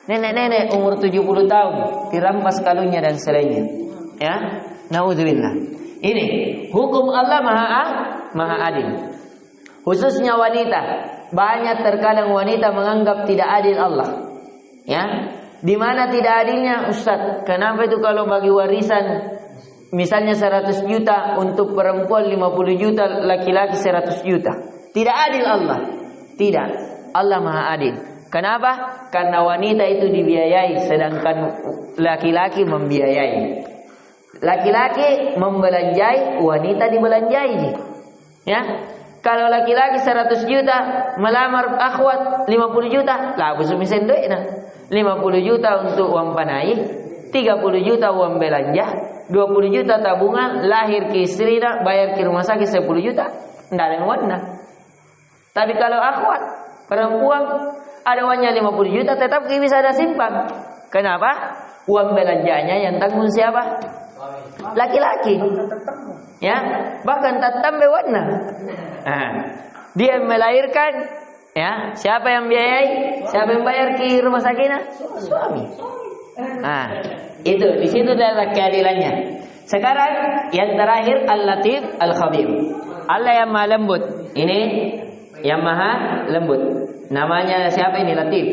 Nenek-nenek umur 70 tahun dirampas kalungnya dan selainnya, ya. Naudzubillah. Ini hukum Allah maha adil. Khususnya wanita, banyak terkadang wanita menganggap tidak adil Allah, ya. Di mana tidak adilnya, Ustaz? Kenapa itu kalau bagi warisan misalnya 100 juta untuk perempuan, 50 juta laki-laki 100 juta? Tidak adil Allah. Tidak. Allah maha adil. Kenapa? Karena wanita itu dibiayai, sedangkan laki-laki membiayai. Laki-laki membelanjai, wanita dibelanjai. Ya. Kalau laki-laki 100 juta melamar akhwat 50 juta, lah busumisen duitna. 50 juta untuk uang panai, 30 juta uang belanja, 20 juta tabungan, lahir ke istrina, bayar ke rumah sakit 10 juta. Enggak ada yang warna. Tapi kalau akhwat perempuan ada uangnya 50 juta tetap bisa ada simpan. Kenapa? Uang belanjanya yang tanggung siapa? Laki-laki, ya, bahkan tak tambah warna. Dia melahirkan, ya, siapa yang biayai? Siapa yang bayar ke rumah sakitnya? Suami. Itu di situ adalah keadilannya. Sekarang yang terakhir Al-Latif Al-Khabir. Allah yang maha lembut. Ini yang maha lembut. Namanya siapa ini? Latif.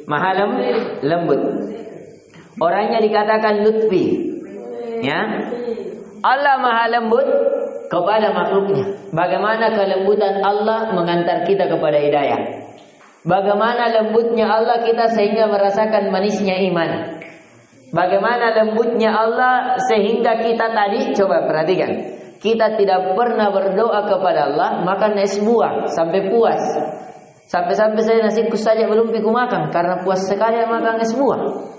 Maha lembut. Orangnya dikatakan lutfi. Ya, Allah maha lembut kepada makhluknya. Bagaimana kelembutan Allah mengantar kita kepada hidayah. Bagaimana lembutnya Allah kita sehingga merasakan manisnya iman. Bagaimana lembutnya Allah sehingga kita tadi, coba perhatikan, kita tidak pernah berdoa kepada Allah makan es buah sampai puas. Sampai-sampai saya nasiku saja belum piku makan karena puas sekali makan es buah.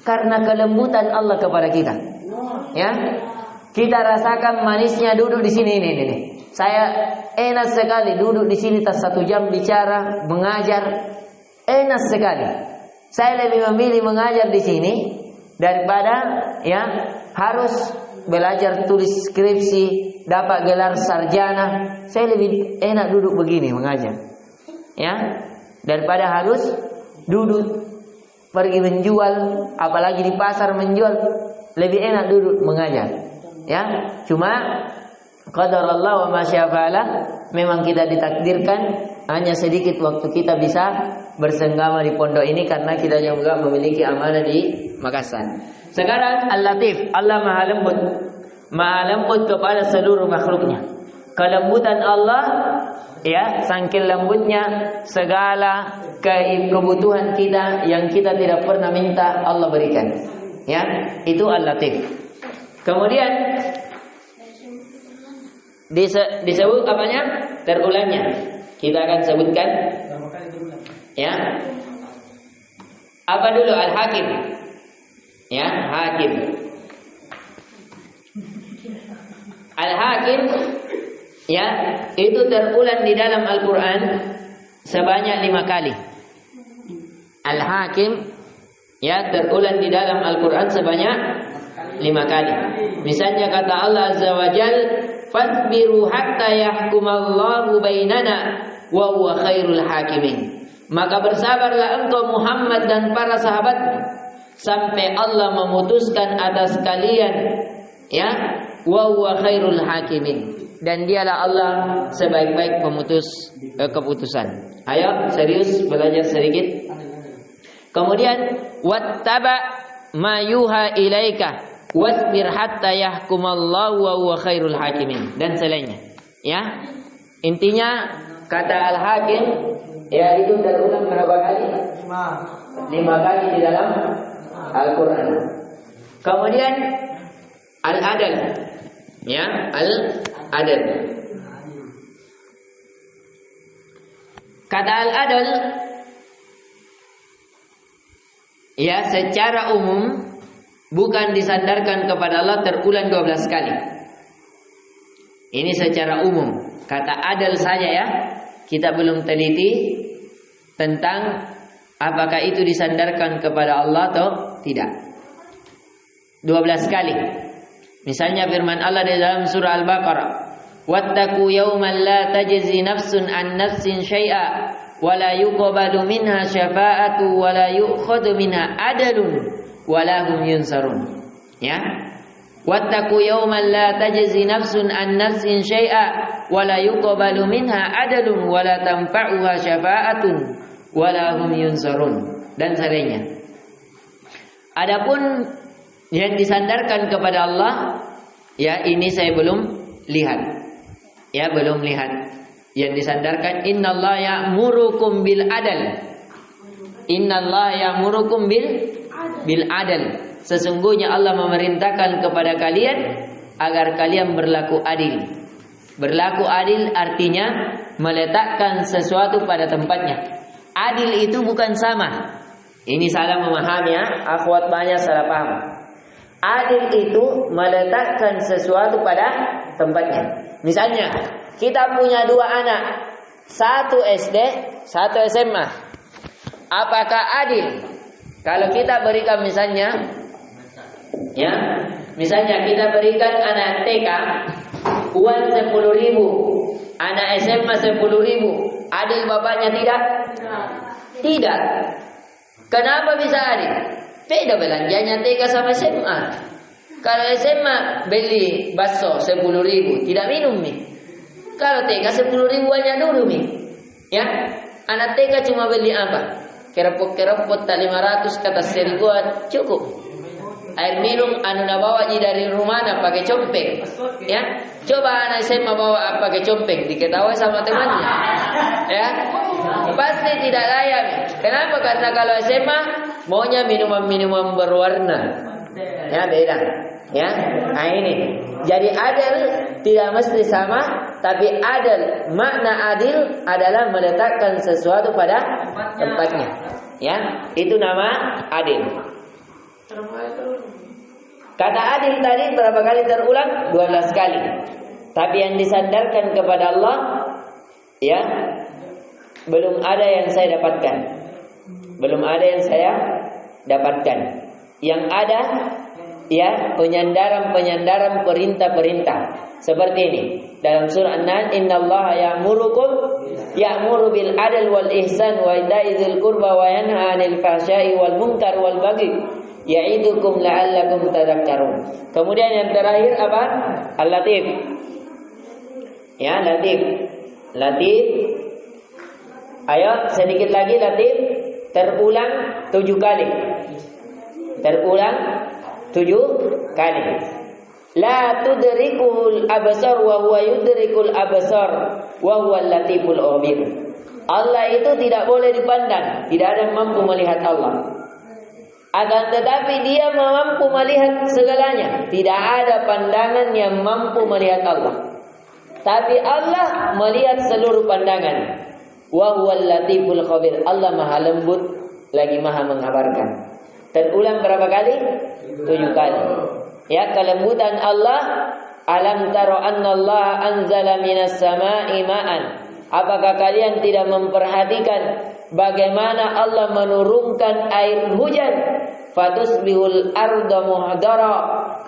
Karena kelembutan Allah kepada kita, ya, kita rasakan manisnya duduk di sini ini. Saya enak sekali duduk di sini tak 1 jam bicara, mengajar, enak sekali. Saya lebih memilih mengajar di sini daripada, ya, harus belajar tulis skripsi, dapat gelar sarjana. Saya lebih enak duduk begini mengajar, ya, daripada harus duduk pergi menjual, apalagi di pasar menjual, lebih enak duduk mengajar. Ya, cuma qadar Allah wa ma syaa fa'ala, memang kita ditakdirkan hanya sedikit waktu kita bisa bersenggama di pondok ini karena kita juga memiliki amanah di Makassar. Sekarang Al-Latif, Allah maha lembut kepada seluruh makhluknya. Kelembutan Allah, ya, saking lembutnya segala kebutuhan kita yang kita tidak pernah minta Allah berikan. Ya, itu Al-Latif. Kemudian disebut apanya? Terulangnya. Kita akan sebutkan. Ya. Apa dulu? Al-Hakim. Ya, Hakim. Al-Hakim, ya, itu terulang di dalam Al-Quran sebanyak 5 kali. Al-Hakim, ya, terulang di dalam Al-Quran sebanyak 5 kali. Misalnya kata Allah Azza wa Jal, "Fasbiru hatta yahkumallahu bainana wa huwa khairul hakimin." Maka bersabarlah engkau Muhammad dan para sahabatmu sampai Allah memutuskan atas kalian, ya, wa huwa khairul hakimin, dan dialah Allah sebaik-baik pemutus keputusan. Ayo serius belajar sedikit. Kemudian wattaba ma yuha ilaika, wasbir hatta yahkumallahu wa huwa khairul hakimin, dan selainnya. Ya. Intinya kata al-hakim ya itu terulang berapa kali? 5 kali di dalam Al-Qur'an. Kemudian al-adl. Ya, al-adl. Kata al-adl ya secara umum bukan disandarkan kepada Allah terulang 12 kali. Ini secara umum. Kata adil saja ya. Kita belum teliti tentang apakah itu disandarkan kepada Allah atau tidak. 12 kali. Misalnya firman Allah di dalam surah Al-Baqarah, "Wattaqu yawman la tajzi nafsun an nafsin syai'a wa la yuqbalu minha syafa'atu wa la yu'khadhu minha adlun wa la hum yunsarun." Ya. Wattaqu yawman la tajzi nafsun an nafsin syai'a wa la yuqbalu minha adlun wa la tanfa'uha syafa'atun wa la hum yunsarun, dan selainnya. Adapun yang disandarkan kepada Allah, ya ini saya belum lihat. Ya, belum lihat. Yang disandarkan innallaha ya'murukum bil adl. Innallaha ya'murukum bil adl. Sesungguhnya Allah memerintahkan kepada kalian agar kalian berlaku adil. Berlaku adil artinya meletakkan sesuatu pada tempatnya. Adil itu bukan sama. Ini salah memahami ya. Akhwat banyak salah paham. Adil itu meletakkan sesuatu pada tempatnya. Misalnya kita punya 2 anak, 1 SD, 1 SMA. Apakah adil kalau kita berikan misalnya, ya, misalnya kita berikan anak TK uang 10.000, anak SMA 10.000, adil bapaknya tidak? Tidak. Kenapa bisa adil? Beda belanjanya TK sama SMA. Kalau SMA beli bakso 10.000, tidak minum mie. Kalau TK 10.000 aja dulu mie. Ya, anak TK cuma beli apa? Kerepot-kerepot tak 500 kata 1.000 cukup. Air minum anu bawa dari rumah pakai compeng. Ya, coba anak SMA bawa pakai compeng, diketahui sama temannya. Ya, pasti tidak layak. Kenapa? Karena kalau SMA maunya minuman-minuman berwarna. Ya, beda. Ya, nah ini. Jadi adil tidak mesti sama, tapi adil, makna adil adalah meletakkan sesuatu pada tempatnya. Ya, itu nama adil. Kata adil tadi berapa kali terulang? 12 kali. Tapi yang disandarkan kepada Allah, ya, belum ada yang saya dapatkan. Belum ada yang saya dapatkan. Yang ada, ya, penyandaran perintah-perintah seperti ini dalam surah An-Nahl, innallaha ya'muru bil adl wal ihsan wa ita'i dzil qurba wa yanha 'anil fahsya'i wal munkar wal baghi ya'idukum la'allakum tadhakkarun. Kemudian yang terakhir apa? Al-Latif. Ya, Latif. Ayo sedikit lagi Latif, terulang 7 kali. Terulang 7 kali. La tudrikul absar wa huwa yudrikul absar wa huwal latiful khabir. Allah itu tidak boleh dipandang, tidak ada yang mampu melihat Allah. Akan tetapi Dia mampu melihat segalanya. Tidak ada pandangan yang mampu melihat Allah. Tapi Allah melihat seluruh pandangan. Wa huwal latiful khabir. Allah Maha lembut lagi Maha mengabarkan. Terulang berapa kali? 7 kali. Ya, kelembutan Allah. Alam taro anna Allah anzala minas sama'i ma'an. Apakah kalian tidak memperhatikan bagaimana Allah menurunkan air hujan? Fatusbihul arda muhdara.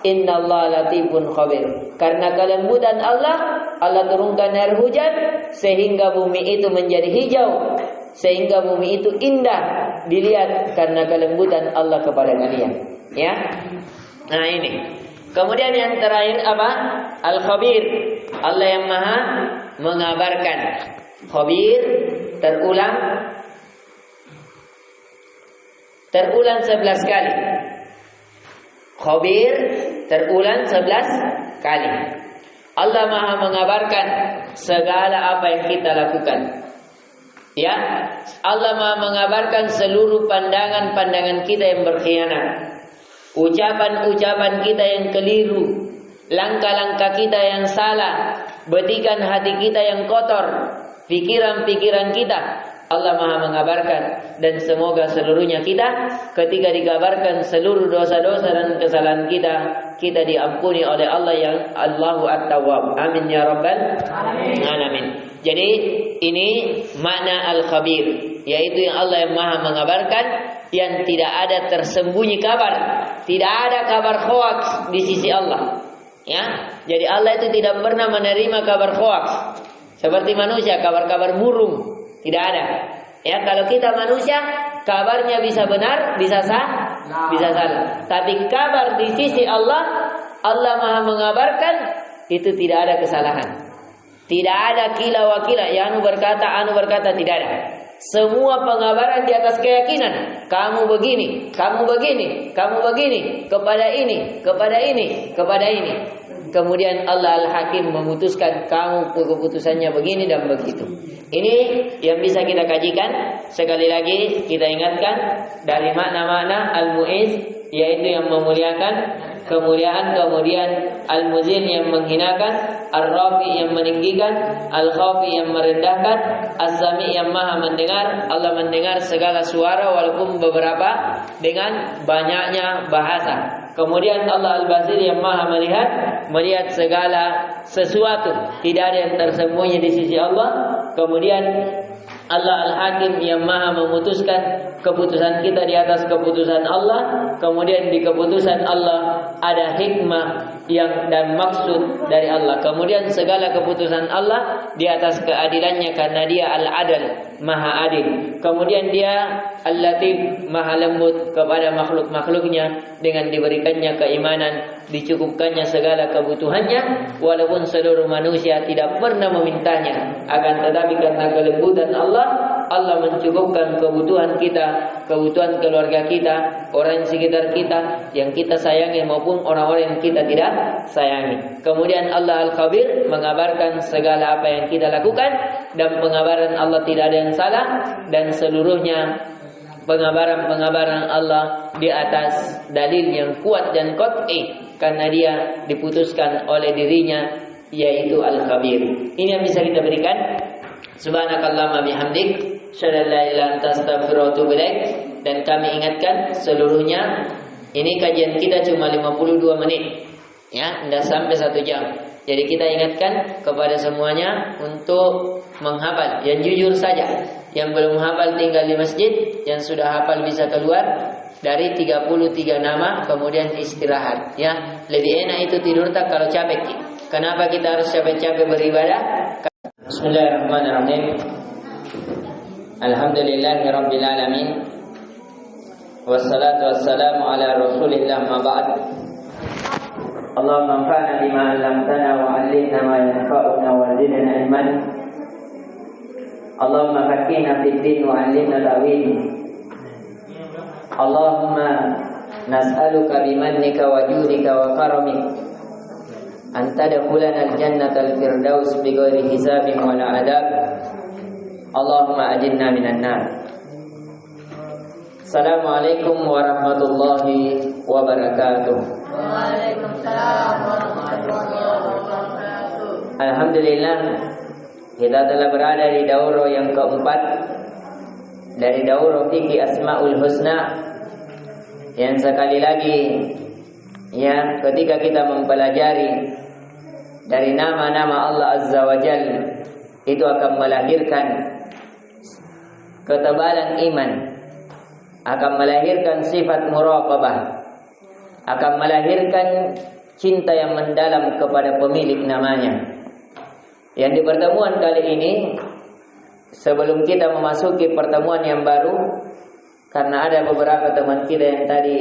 Innallaha latifun khabir. Karena kelembutan Allah, Allah turunkan air hujan sehingga bumi itu menjadi hijau, sehingga bumi itu indah dilihat karena kelembutan Allah kepada kalian. Ya. Nah ini. Kemudian yang terakhir apa? Al-Khabir. Allah yang Maha mengabarkan. Khabir terulang 11 kali. Khabir terulang 11 kali. Allah Maha mengabarkan segala apa yang kita lakukan. Ya, Allah Maha mengabarkan seluruh pandangan-pandangan kita yang berkhianat, ucapan-ucapan kita yang keliru, langkah-langkah kita yang salah, betikan hati kita yang kotor, pikiran-pikiran kita. Allah Maha mengabarkan, dan semoga seluruhnya kita ketika dikabarkan seluruh dosa-dosa dan kesalahan kita diampuni oleh Allah yang Allahu At-Tawwab. Amin ya rabbal alamin. Jadi ini makna al-khabir, yaitu yang Allah yang Maha mengabarkan, yang tidak ada tersembunyi kabar, tidak ada kabar hoaks di sisi Allah. Ya, jadi Allah itu tidak pernah menerima kabar hoaks seperti manusia, kabar-kabar burung. Tidak ada. Ya, kalau kita manusia, kabarnya bisa benar, bisa salah. Tapi kabar di sisi Allah, Allah Maha mengabarkan, itu tidak ada kesalahan. Tidak ada kila wakila, ya anu berkata, tidak ada. Semua pengabaran di atas keyakinan. Kamu begini, kamu begini, kamu begini, kepada ini, kepada ini, kepada ini. Kemudian Allah Al-Hakim memutuskan kamu keputusannya begini dan begitu. Ini yang bisa kita kajikan. Sekali lagi kita ingatkan dari makna-makna Al-Mu'iz, yaitu yang memuliakan, kemuliaan, kemudian Al-Muzil yang menghinakan, Ar-Rafi yang meninggikan, Al-Khafi yang merendahkan, As-Sami yang Maha mendengar. Allah mendengar segala suara walaupun beberapa dengan banyaknya bahasa. Kemudian Allah Al-Basir yang Maha melihat segala sesuatu, tidak ada yang tersembunyi di sisi Allah. Kemudian Allah Al-Hakim yang Maha memutuskan keputusan kita di atas keputusan Allah. Kemudian di keputusan Allah ada hikmah dan maksud dari Allah. Kemudian segala keputusan Allah di atas keadilannya, karena Dia Al-Adil, Maha adil. Kemudian Dia Al-Latif, Maha lembut kepada makhluk-makhluknya dengan diberikannya keimanan, dicukupkannya segala kebutuhannya, walaupun seluruh manusia tidak pernah memintanya. Akan tetapi karena kelembutan Allah mencukupkan kebutuhan kita, kebutuhan keluarga kita, orang di sekitar kita yang kita sayangi maupun orang-orang yang kita tidak sayangi. Kemudian Allah Al-Khabir mengabarkan segala apa yang kita lakukan, dan pengabaran Allah tidak ada yang salah, dan seluruhnya pengabaran Allah di atas dalil yang kuat dan qat'i, karena Dia diputuskan oleh dirinya, yaitu Al-Khabir. Ini yang bisa kita berikan. Subhanakallahumma bihamdik, asyhadu an la ilaha illa anta, astaghfiruka wa atubu ilaik. Dan kami ingatkan seluruhnya, ini kajian kita cuma 52 menit. Ya, tidak sampai 1 jam. Jadi kita ingatkan kepada semuanya untuk menghafal. Yang jujur saja, yang belum hafal tinggal di masjid, yang sudah hafal bisa keluar dari 33 nama, kemudian istirahat. Ya, lebih enak itu tidur tak kalau capek. Kenapa kita harus capek-capek beribadah? Bismillahirrahmanirrahim. Alhamdulillahirabbil alamin. Wassalatu wassalamu ala Rasulillah ma ba'd. Allahumma anfa'na bima 'allamtana wa 'allimna ma yanfa'una wa zidna ilman. Allahumma faqqihna fid din wa 'allimna ta'wil. Allahumma nas'aluka bimannika wa judika wa karamik an tadkhulana al-jannata al-firdaus bighairi hisabin wa la adab. Allahumma ajirna minan nar. Assalamualaikum warahmatullahi wabarakatuh. Waalaikumsalam warahmatullahi wabarakatuh. Alhamdulillah, kita telah berada di daurah yang keempat dari daurah fikih Asmaul Husna, yang sekali lagi ya, ketika kita mempelajari dari nama-nama Allah Azza wa Jalla, itu akan melahirkan ketebalan iman, akan melahirkan sifat muraqabah, akan melahirkan cinta yang mendalam kepada pemilik namanya. Yang di pertemuan kali ini, sebelum kita memasuki pertemuan yang baru, karena ada beberapa teman kita yang tadi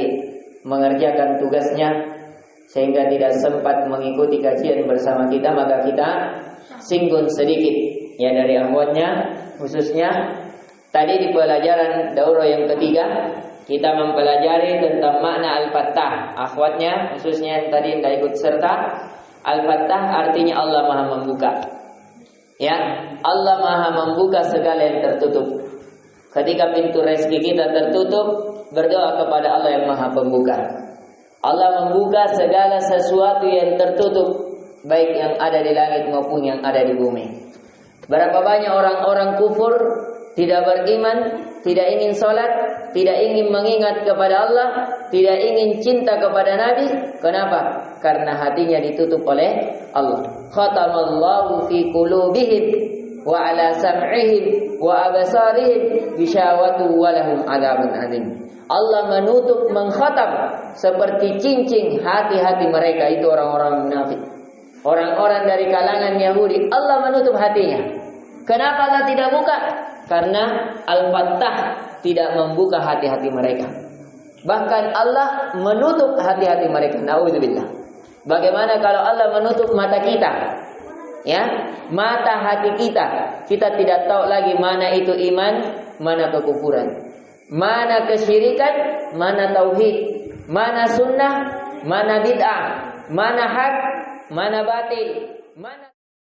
mengerjakan tugasnya sehingga tidak sempat mengikuti kajian bersama kita, maka kita singgung sedikit ya dari akhwatnya, khususnya tadi di pelajaran daurah yang ketiga kita mempelajari tentang makna Al-Fattah. Akhwatnya, khususnya yang tadi tidak ikut serta, Al-Fattah artinya Allah Maha membuka. Ya, Allah Maha membuka segala yang tertutup. Ketika pintu rezeki kita tertutup, berdoa kepada Allah yang Maha Pembuka. Allah membuka segala sesuatu yang tertutup, baik yang ada di langit maupun yang ada di bumi. Berapa banyak orang-orang kufur, tidak beriman, tidak ingin sholat, tidak ingin mengingat kepada Allah, tidak ingin cinta kepada Nabi. Kenapa? Karena hatinya ditutup oleh Allah. Khatamallahu fi qulubihim wa ala sam'ihim wa absarihim bisyawatu wa lahum adzabun adzim. Allah menutup, mengkhatam seperti cincin hati-hati mereka, itu orang-orang munafik. Orang-orang dari kalangan Yahudi, Allah menutup hatinya. Kenapa Allah tidak buka? Karena Al-Fattah tidak membuka hati-hati mereka. Bahkan Allah menutup hati-hati mereka. Nauzubillah. Bagaimana kalau Allah menutup mata kita? Ya, mata hati kita. Kita tidak tahu lagi mana itu iman, mana kekufuran, mana kesyirikan, mana tauhid, mana sunnah, mana bid'ah, mana hak, mana batil, mana